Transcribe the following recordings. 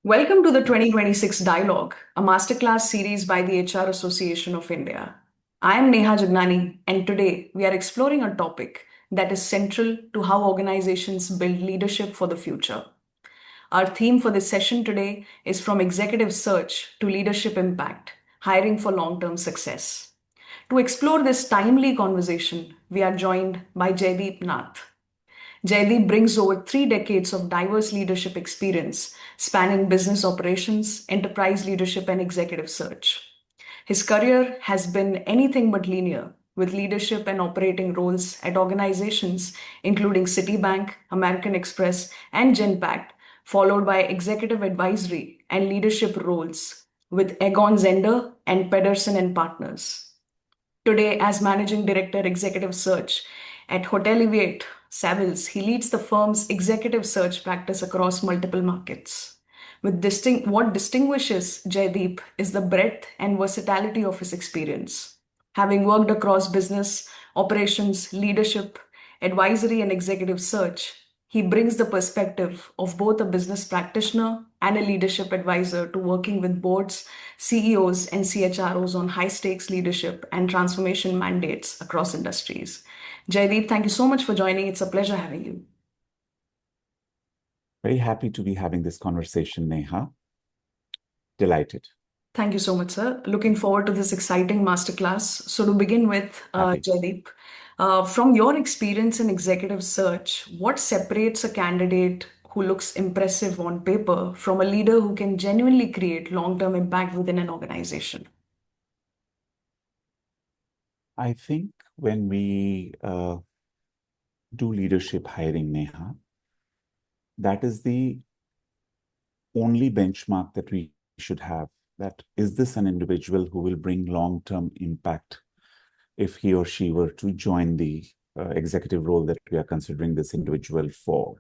Welcome to the 2026 Dialogue, a masterclass series by the HR Association of India. I am Neha Jagnani, and today we are exploring a topic that is central to how organizations build leadership for the future. Our theme for this session today is from executive search to leadership impact, hiring for long term success. To explore this timely conversation, we are joined by Jaideep Nath. Jaideep brings over 3 decades of diverse leadership experience spanning business operations, enterprise leadership, and executive search. His career has been anything but linear, with leadership and operating roles at organizations including Citibank, American Express, and Genpact, followed by executive advisory and leadership roles with Egon Zehnder and Pedersen and Partners. Today, as Managing Director Executive Search at Hotelivate-Savills, he leads the firm's executive search practice across multiple markets. What distinguishes Jaideep is the breadth and versatility of his experience. Having worked across business, operations, leadership, advisory, and executive search, he brings the perspective of both a business practitioner and a leadership advisor to working with boards, CEOs, and CHROs on high stakes leadership and transformation mandates across industries. Jaideep, thank you so much for joining. It's a pleasure having you. Very happy to be having this conversation, Neha. Delighted. Thank you so much, sir. Looking forward to this exciting masterclass. So, to begin with, Happy. Jaideep, from your experience in executive search, what separates a candidate who looks impressive on paper from a leader who can genuinely create long term impact within an organization? I think when we do leadership hiring, Neha, that is the only benchmark that we should have. That is this an individual who will bring long-term impact if he or she were to join the executive role that we are considering this individual for.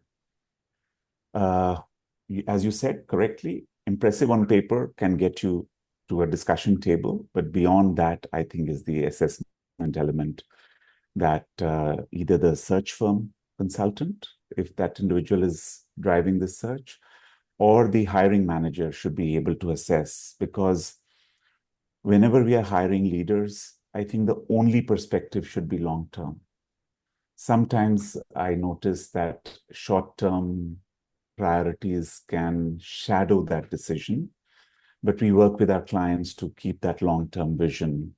As you said correctly, impressive on paper can get you to a discussion table, but beyond that, I think is the assessment element that either the search firm consultant, if that individual is driving the search, or the hiring manager should be able to assess. Because whenever we are hiring leaders, I think the only perspective should be long-term. Sometimes I notice that short-term priorities can shadow that decision, but we work with our clients to keep that long-term vision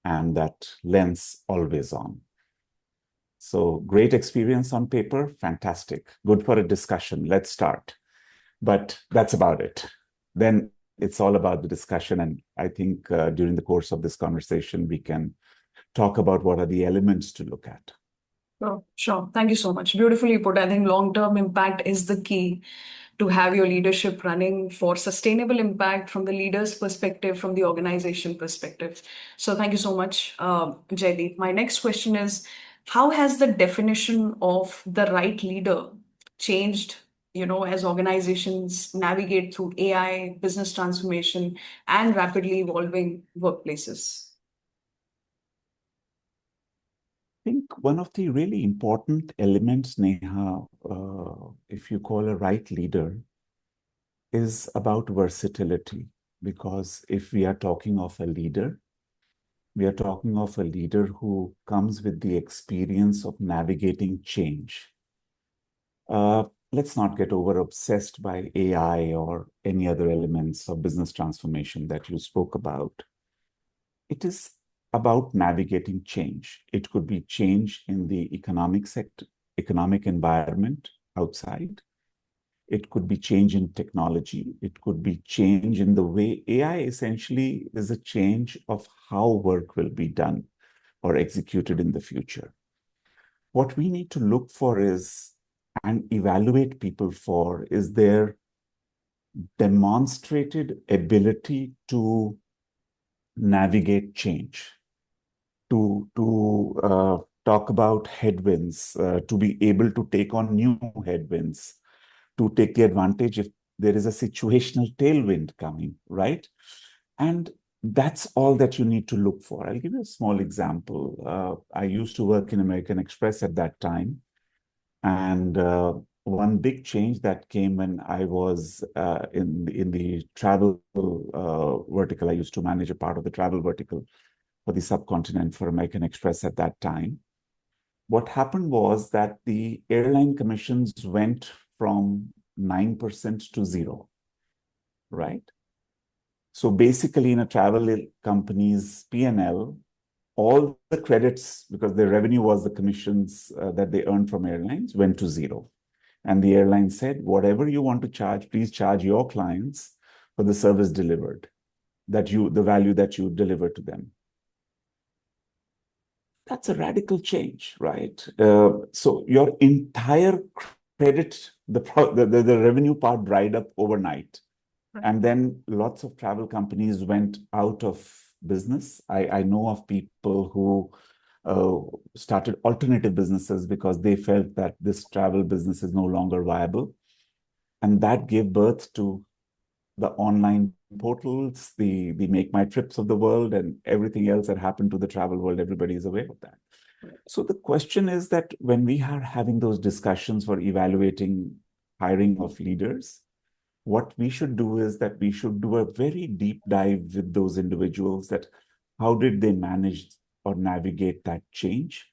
and that lens always on. So great experience on paper, fantastic. Good for a discussion, let's start. But that's about it. Then it's all about the discussion. And I think during the course of this conversation, we can talk about what are the elements to look at. Oh, sure. Thank you so much. Beautifully put. I think long term impact is the key to have your leadership running for sustainable impact from the leader's perspective, from the organization perspective. So, thank you so much, Jaideep. My next question is, how has the definition of the right leader changed, as organizations navigate through AI, business transformation, and rapidly evolving workplaces? I think one of the really important elements, Neha, if you call a right leader, is about versatility. Because if we are talking of a leader, we are talking of a leader who comes with the experience of navigating change. Let's not get over obsessed by AI or any other elements of business transformation that you spoke about. It is about navigating change. It could be change in the economic sector, economic environment outside. It could be change in technology. It could be change in the way AI essentially is a change of how work will be done or executed in the future. What we need to look for is and evaluate people for is their demonstrated ability to navigate change, to talk about headwinds, to be able to take on new headwinds, to take the advantage if there is a situational tailwind coming, right? And that's all that you need to look for. I'll give you a small example. I used to work in American Express at that time. And one big change that came when I was in the travel vertical. I used to manage a part of the travel vertical for the subcontinent for American Express at that time. What happened was that the airline commissions went from 9% to zero, right? So basically, in a travel company's P&L, all the credits, because their revenue was the commissions that they earned from airlines, went to zero. And the airline said, whatever you want to charge, please charge your clients for the service delivered, the value that you deliver to them. That's a radical change, right? So your entire credit, the revenue part dried up overnight. Right. And then lots of travel companies went out of business. I know of people who started alternative businesses because they felt that this travel business is no longer viable. And that gave birth to the online portals, the Make My Trips of the world, and everything else that happened to the travel world. Everybody is aware of that. So the question is that when we are having those discussions for evaluating hiring of leaders, what we should do is that we should do a very deep dive with those individuals, that how did they manage or navigate that change?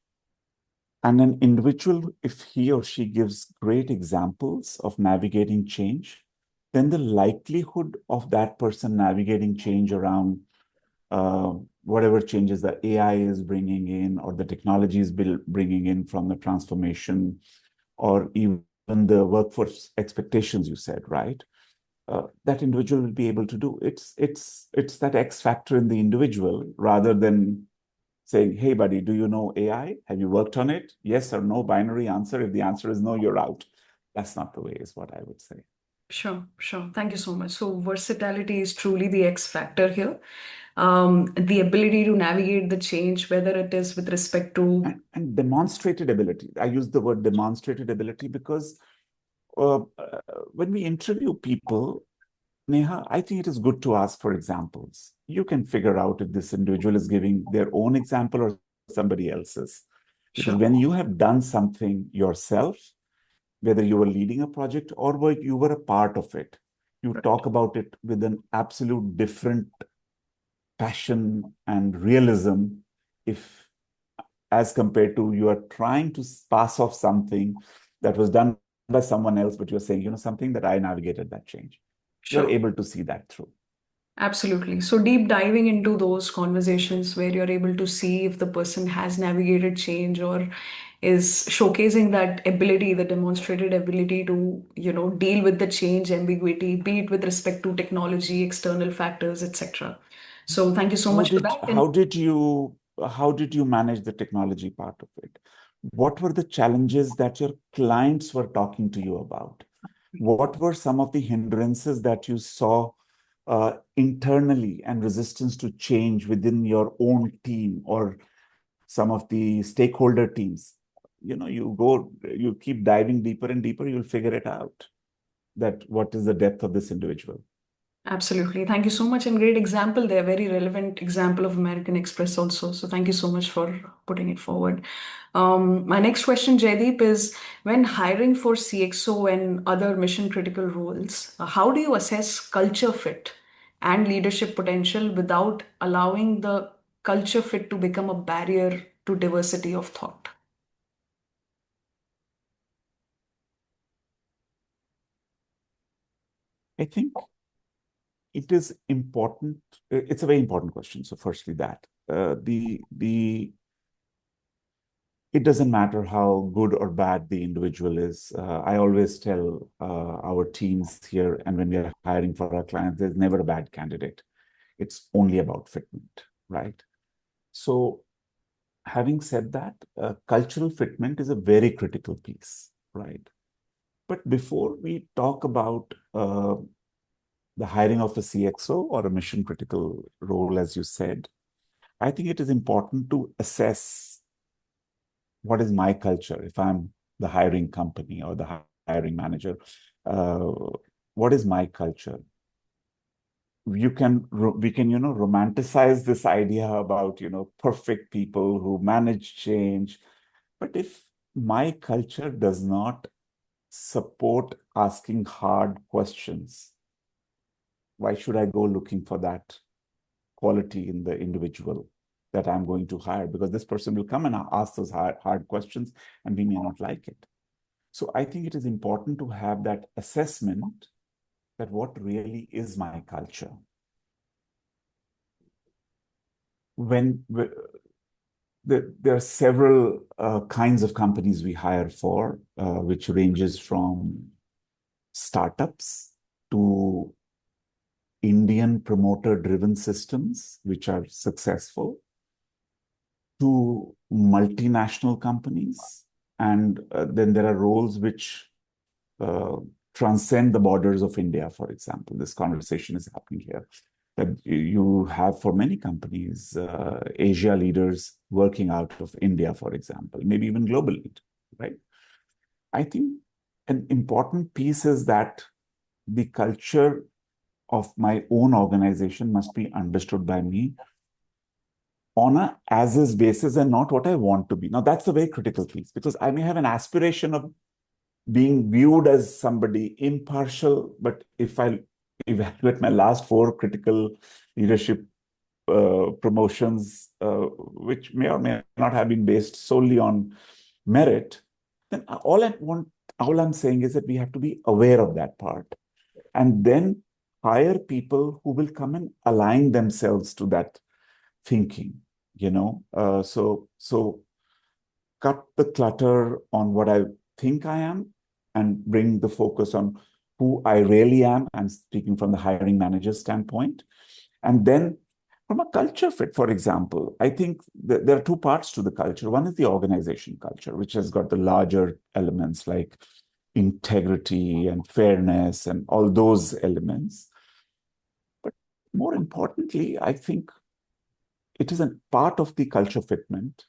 And an individual, if he or she gives great examples of navigating change, then the likelihood of that person navigating change around whatever changes that AI is bringing in, or the technology is bringing in from the transformation, or even the workforce expectations you said, right? That individual will be able to do. It's that X factor in the individual, rather than saying, hey, buddy, do you know AI? Have you worked on it? Yes or no, binary answer. If the answer is no, you're out. That's not the way, is what I would say. Sure, sure. Thank you so much. So, versatility is truly the X factor here. The ability to navigate the change, whether it is with respect to. And demonstrated ability. I use the word demonstrated ability because when we interview people, Neha, I think it is good to ask for examples. You can figure out if this individual is giving their own example or somebody else's. Because Sure. when you have done something yourself, whether you were leading a project or you were a part of it, you Right. talk about it with an absolute different passion and realism, if as compared to you are trying to pass off something that was done by someone else, but you're saying, something that I navigated that change. You're Sure. able to see that through. Absolutely. So, deep diving into those conversations where you're able to see if the person has navigated change or is showcasing that ability, the demonstrated ability to, deal with the change ambiguity, be it with respect to technology, external factors, etc. So, thank you so How much for did that. And how did you how did you manage the technology part of it? What were the challenges that your clients were talking to you about? What were some of the hindrances that you saw internally, and resistance to change within your own team or some of the stakeholder teams? You keep diving deeper and deeper, you'll figure it out, that what is the depth of this individual. absolutely. Thank you so much. And great example there, very relevant example of American Express also. So thank you so much for putting it forward. My next question, Jaideep, is when hiring for CXO and other mission critical roles, how do you assess culture fit and leadership potential without allowing the culture fit to become a barrier to diversity of thought? I think it is important. It's a very important question. So, firstly, that the it doesn't matter how good or bad the individual is. I always tell our teams here, and when we are hiring for our clients, there's never a bad candidate. It's only about fitment, right? So, having said that, cultural fitment is a very critical piece, right? But before we talk about the hiring of a CXO or a mission critical role, as you said, I think it is important to assess what is my culture if I'm the hiring company or the hiring manager. Uh, what is my culture? We can romanticize this idea about perfect people who manage change, but if my culture does not support asking hard questions. Why should I go looking for that quality in the individual that I'm going to hire? Because this person will come and ask those hard questions, and we may not like it. So I think it is important to have that assessment that what really is my culture. When there are several kinds of companies we hire for, which ranges from startups to Indian promoter-driven systems, which are successful, to multinational companies. And then there are roles which transcend the borders of India, for example. This conversation is happening here. That you have for many companies, Asia leaders working out of India, for example, maybe even globally, right? I think an important piece is that the culture of my own organization must be understood by me on a as-is basis and not what I want to be. Now, that's a very critical piece, because I may have an aspiration of being viewed as somebody impartial, but if I evaluate my last 4 critical leadership promotions, which may or may not have been based solely on merit, then all I'm saying is that we have to be aware of that part, and then hire people who will come and align themselves to that thinking. So cut the clutter on what I think I am and bring the focus on who I really am. I'm speaking from the hiring manager standpoint. And then from a culture fit, for example, I think there are 2 parts to the culture. One is the organization culture, which has got the larger elements like integrity and fairness and all those elements. But more importantly, I think it is a part of the culture fitment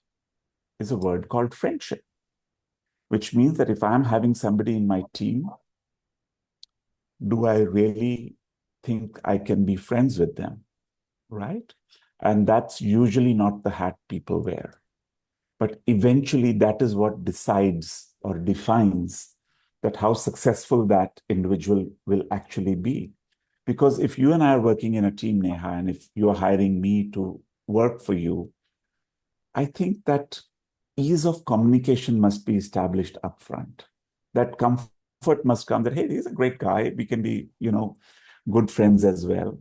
is a word called friendship, which means that if I'm having somebody in my team, do I really think I can be friends with them, right? And that's usually not the hat people wear. But eventually that is what decides or defines that how successful that individual will actually be. Because if you and I are working in a team, Neha, and if you are hiring me to work for you, I think that ease of communication must be established upfront. That comfort must come that, hey, he's a great guy. We can be, good friends as well.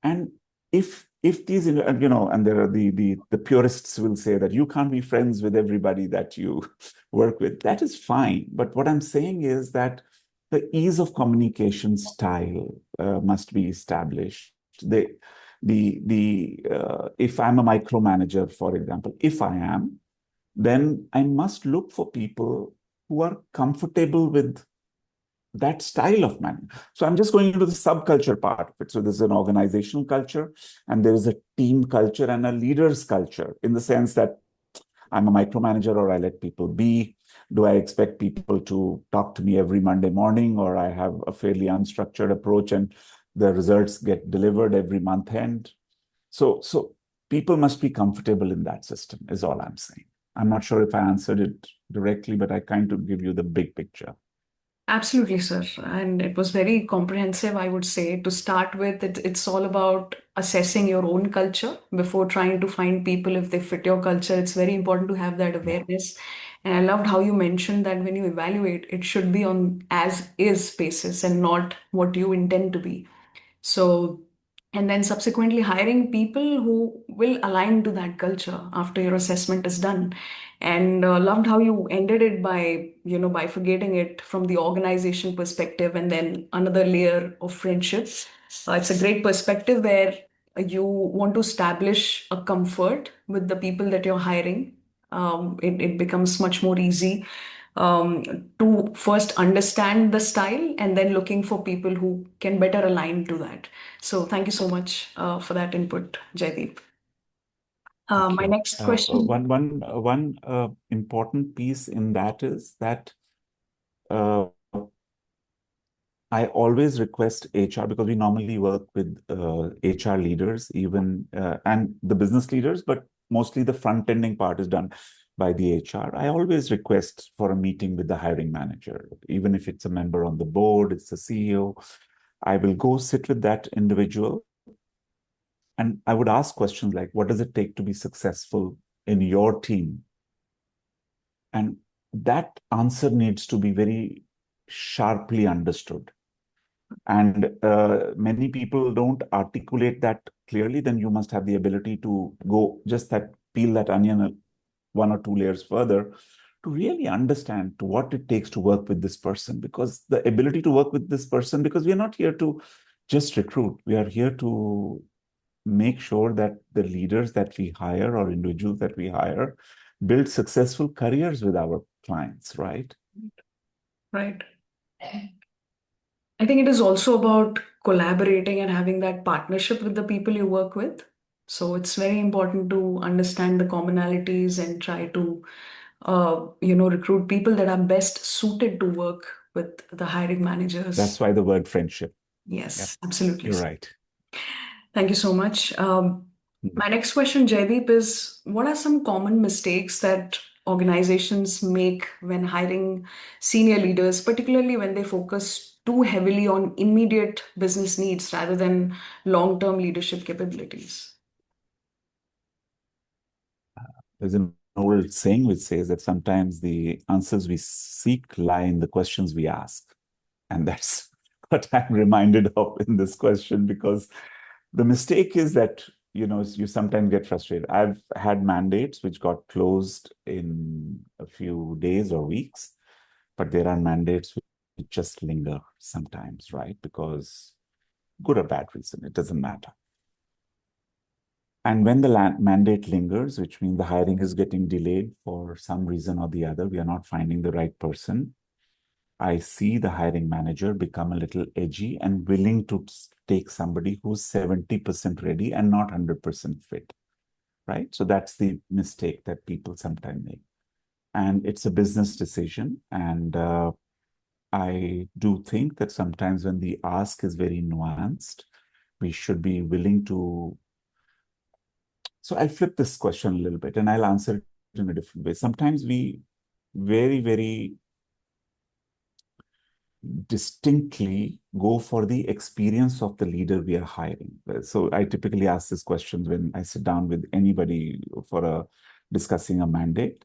And if these, and there are the purists will say that you can't be friends with everybody that you work with. That is fine. But what I'm saying is that the ease of communication style must be established. If I'm a micromanager, for example, if I am, then I must look for people who are comfortable with that style of management. So I'm just going into the subculture part of it. So there's an organizational culture, and there is a team culture and a leader's culture, in the sense that I'm a micromanager, or I let people be. Do I expect people to talk to me every Monday morning, or I have a fairly unstructured approach and the results get delivered every month end? So people must be comfortable in that system, is all I'm saying. I'm not sure if I answered it directly, but I kind of give you the big picture. Absolutely, sir. And it was very comprehensive, I would say. To start with, it's all about assessing your own culture before trying to find people if they fit your culture. It's very important to have that Yeah. awareness. And I loved how you mentioned that when you evaluate, it should be on as is basis and not what you intend to be. So, and then subsequently hiring people who will align to that culture after your assessment is done. And loved how you ended it by, bifurcating it from the organization perspective and then another layer of friendships. It's a great perspective where you want to establish a comfort with the people that you're hiring. It becomes much more easy to first understand the style and then looking for people who can better align to that. So thank you so much for that input, Jaideep. Thank My you. next question. One important piece in that is that uh, I always request HR, because we normally work with HR leaders, even and the business leaders, but mostly the front ending part is done. by the HR, I always request for a meeting with the hiring manager. Even if it's a member on the board, it's the CEO, I will go sit with that individual and I would ask questions like, what does it take to be successful in your team? And that answer needs to be very sharply understood. And many people don't articulate that clearly, then you must have the ability to go just that, peel that onion one or two layers further to really understand to what it takes to work with this person. Because the ability to work with this person, because we are not here to just recruit, we are here to make sure that the leaders that we hire or individuals that we hire build successful careers with our clients, right? Right. I think it is also about collaborating and having that partnership with the people you work with. So it's very important to understand the commonalities and try to, recruit people that are best suited to work with the hiring That's managers. why the word friendship. Yeah, Yes, absolutely. you're right. Thank you so much. Mhm. My next question, Jaideep, is what are some common mistakes that organizations make when hiring senior leaders, particularly when they focus too heavily on immediate business needs rather than long-term leadership capabilities? There's an old saying which says that sometimes the answers we seek lie in the questions we ask. And that's what I'm reminded of in this question, because the mistake is that, you sometimes get frustrated. I've had mandates which got closed in a few days or weeks, but there are mandates which just linger sometimes, right? Because good or bad reason, it doesn't matter. And when the mandate lingers, which means the hiring is getting delayed for some reason or the other, we are not finding the right person, I see the hiring manager become a little edgy and willing to take somebody who's 70% ready and not 100% fit, right? So that's the mistake that people sometimes make. And it's a business decision. And I do think that sometimes when the ask is very nuanced, we should be willing to. So I'll flip this question a little bit and I'll answer it in a different way. Sometimes we very, very distinctly go for the experience of the leader we are hiring. So I typically ask this question when I sit down with anybody for discussing a mandate.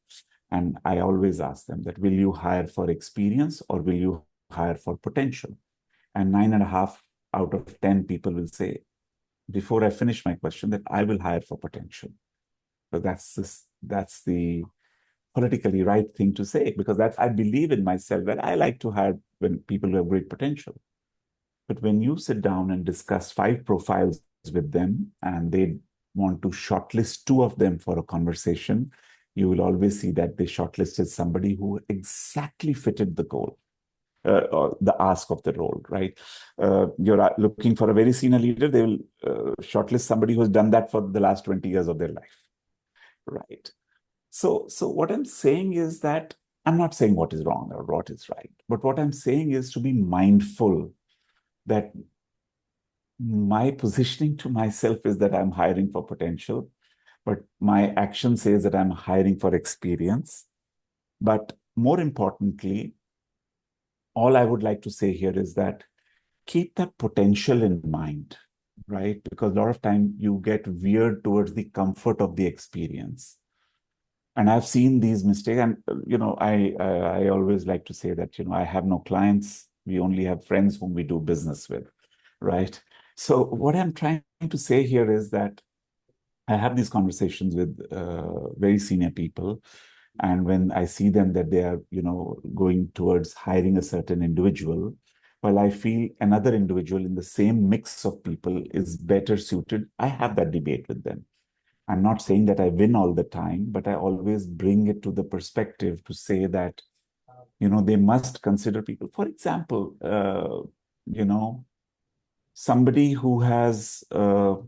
And I always ask them that, will you hire for experience or will you hire for potential? And 9.5 out of 10 people will say, before I finish my question, that I will hire for potential. So that's the politically right thing to say, because that I believe in myself that I like to hire when people who have great potential. But when you sit down and discuss 5 profiles with them and they want to shortlist 2 of them for a conversation, you will always see that they shortlisted somebody who exactly fitted the goal. Or the ask of the role, right? You're looking for a very senior leader, they will shortlist somebody who's done that for the last 20 years of their life, right? So what I'm saying is that I'm not saying what is wrong or what is right, but what I'm saying is to be mindful that my positioning to myself is that I'm hiring for potential, but my action says that I'm hiring for experience. But more importantly, all I would like to say here is that keep that potential in mind, right? Because a lot of time you get veered towards the comfort of the experience. And I've seen these mistakes. And, I always like to say that, I have no clients. We only have friends whom we do business with, right? So what I'm trying to say here is that I have these conversations with very senior people. And when I see them that they are, going towards hiring a certain individual, while I feel another individual in the same mix of people is better suited, I have that debate with them. I'm not saying that I win all the time, but I always bring it to the perspective to say that, they must consider people. For example, somebody who has a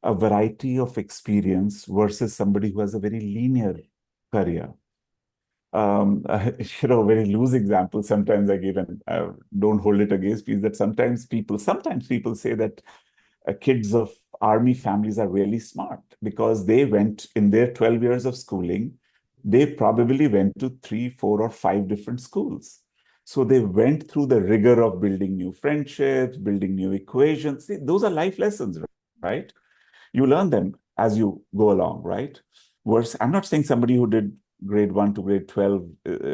variety of experience versus somebody who has a very linear career. A very loose example sometimes I give, and don't hold it against me, is that sometimes people say that kids of army families are really smart because they went in their 12 years of schooling, they probably went to 3, 4, or 5 different schools. So they went through the rigor of building new friendships, building new equations. See, those are life lessons, right? You learn them as you go along, right? Worse, I'm not saying somebody who did grade 1 to grade 12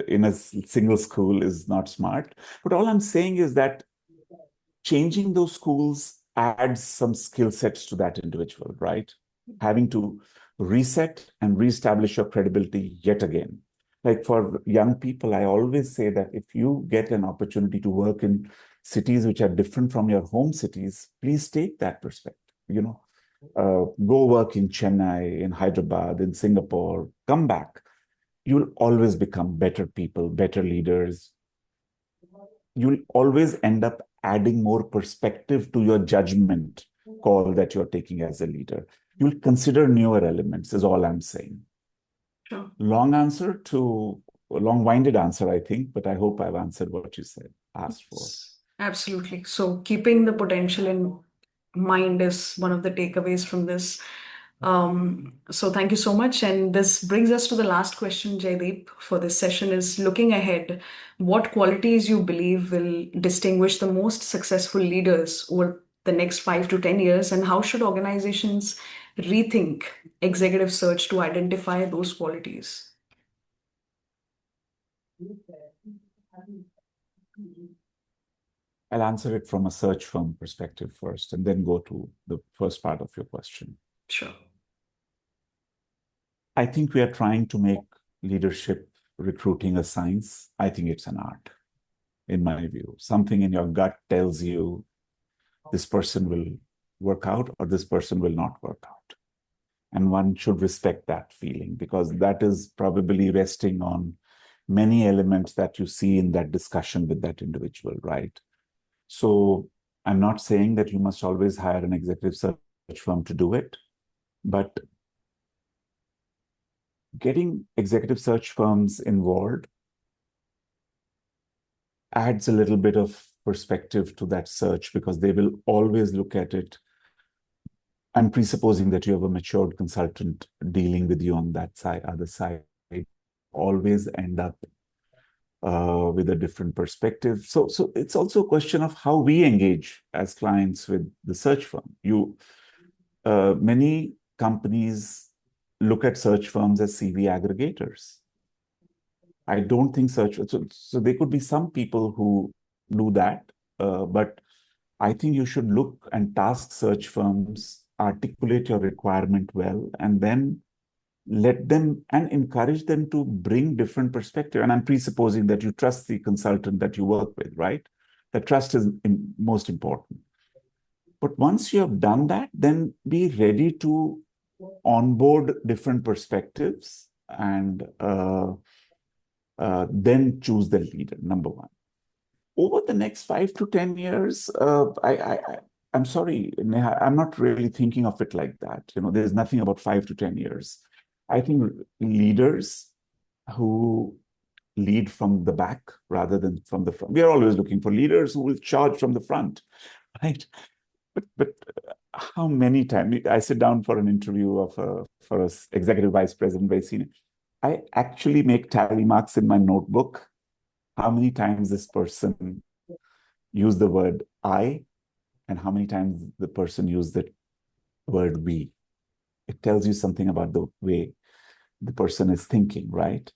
in a single school is not smart, but all I'm saying is that changing those schools adds some skill sets to that individual, right? Having to reset and reestablish your credibility yet again. Like for young people, I always say that if you get an opportunity to work in cities which are different from your home cities, please take that perspective. Go work in Chennai, in Hyderabad, in Singapore, come back. You'll always become better people, better leaders. You'll always end up adding more perspective to your judgment call that you're taking as a leader. You'll consider newer elements, is all I'm saying. Sure. Long-winded answer, I think, but I hope I've answered what you said, asked for. Absolutely. So keeping the potential in mind is one of the takeaways from this. So thank you so much. And this brings us to the last question, Jaideep, for this session is looking ahead, what qualities you believe will distinguish the most successful leaders over the next 5 to 10 years, and how should organizations rethink executive search to identify those qualities? I'll answer it from a search firm perspective first, and then go to the first part of your question. Sure. I think we are trying to make leadership recruiting a science. I think it's an art, in my view. Something in your gut tells you this person will work out or this person will not work out. And one should respect that feeling, because that is probably resting on many elements that you see in that discussion with that individual, right? So I'm not saying that you must always hire an executive search firm to do it, but getting executive search firms involved adds a little bit of perspective to that search, because they will always look at it. I'm presupposing that you have a matured consultant dealing with you on that side, other side, always end up with a different perspective. So it's also a question of how we engage as clients with the search firm. Many companies look at search firms as CV aggregators. I don't think so there could be some people who do that, but I think you should look and task search firms, articulate your requirement well, and then let them and encourage them to bring different perspective. And I'm presupposing that you trust the consultant that you work with, right? The trust is most important. But once you have done that, then be ready to onboard different perspectives and then choose the leader, number one. Over the next 5 to 10 years, I'm sorry, Neha, I'm not really thinking of it like that. There's nothing about 5 to 10 years. I think leaders who lead from the back rather than from the front. We are always looking for leaders who will charge from the front, right? But how many times I sit down for an interview for a executive vice president, very senior, I actually make tally marks in my notebook. How many times this person used the word I, and how many times the person used the word we. It tells you something about the way the person is thinking, right?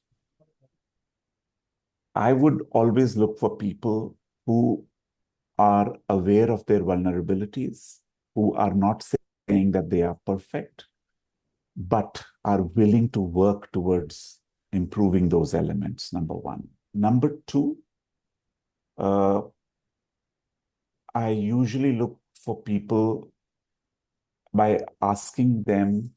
I would always look for people who are aware of their vulnerabilities, who are not saying that they are perfect, but are willing to work towards improving those elements, number one. Number two, I usually look for people by asking them,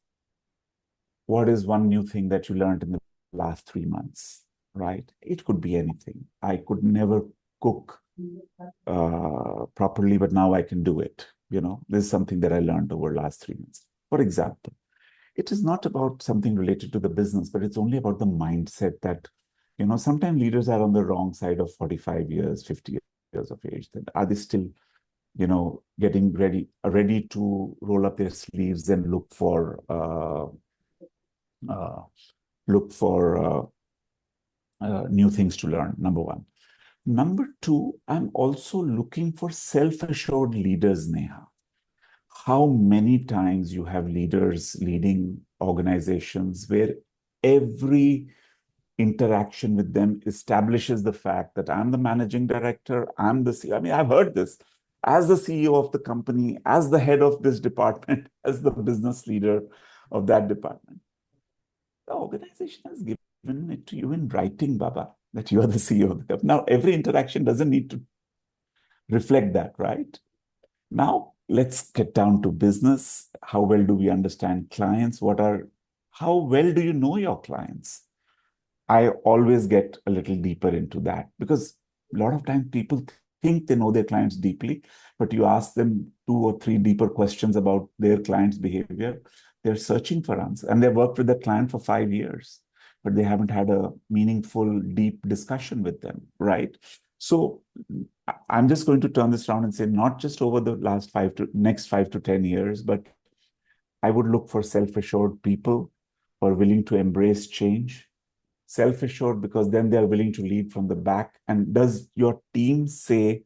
what is one new thing that you learned in the last 3 months, right? It could be anything. I could never cook properly, but now I can do it. This is something that I learned over the last 3 months. For example, it is not about something related to the business, but it's only about the mindset that, sometimes leaders are on the wrong side of 45 years, 50 years of age. Then are they still, getting ready to roll up their sleeves and look for, look for new things to learn, number one. Number two, I'm also looking for self-assured leaders, Neha. How many times you have leaders leading organizations where every interaction with them establishes the fact that I'm the managing director, I'm the CEO. I mean, I've heard this as the CEO of the company, as the head of this department, as the business leader of that department. The organization has given it to you in writing, Baba, that you are the CEO of the company. Now, every interaction doesn't need to reflect that, right? Now, let's get down to business. How well do we understand clients? How well do you know your clients? I always get a little deeper into that because a lot of times people think they know their clients deeply, but you ask them 2 or 3 deeper questions about their client's behavior, they're searching for answers. And they've worked with that client for 5 years, but they haven't had a meaningful, deep discussion with them, right? So I'm just going to turn this around and say, not just over the next 5 to 10 years, but I would look for self-assured people who are willing to embrace change. Self-assured because then they're willing to lead from the back. And does your team say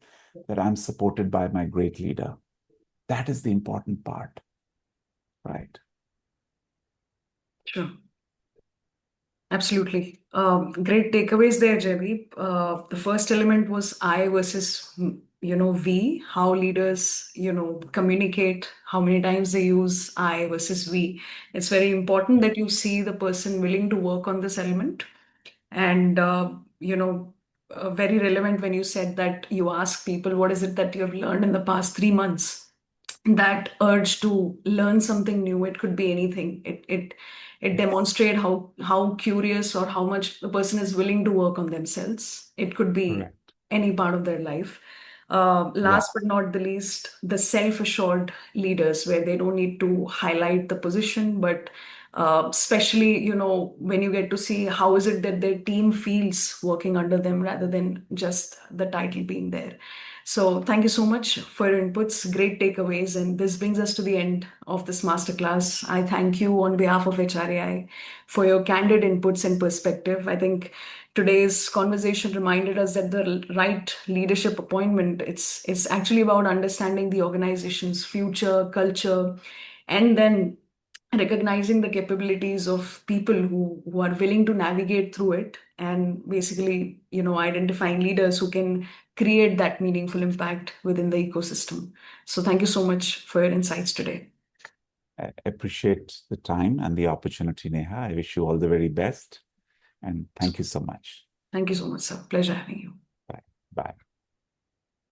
that I'm supported by my great leader? That is the important part, right? Sure. Absolutely. Great takeaways there, Jaideep. The first element was I versus, we, how leaders, communicate, how many times they use I versus we. It's very important that you see the person willing to work on this element. And, very relevant when you said that you ask people, what is it that you have learned in the past 3 months? That urge to learn something new, it could be anything. It demonstrate how curious or how much the person is willing to work on themselves. It could be Correct. any part of their life. Yeah. Last but not the least, the self-assured leaders where they don't need to highlight the position, but especially, when you get to see how is it that their team feels working under them rather than just the title being there. So thank you so much for your inputs, great takeaways. And this brings us to the end of this masterclass. I thank you on behalf of HRAI for your candid inputs and perspective. I think today's conversation reminded us that the right leadership appointment, it's actually about understanding the organization's future, culture, and then recognizing the capabilities of people who are willing to navigate through it and basically identifying leaders who can create that meaningful impact within the ecosystem. So thank you so much for your insights today. I appreciate the time and the opportunity, Neha. I wish you all the very best. And thank you so much. Thank you so much, sir. Pleasure having you.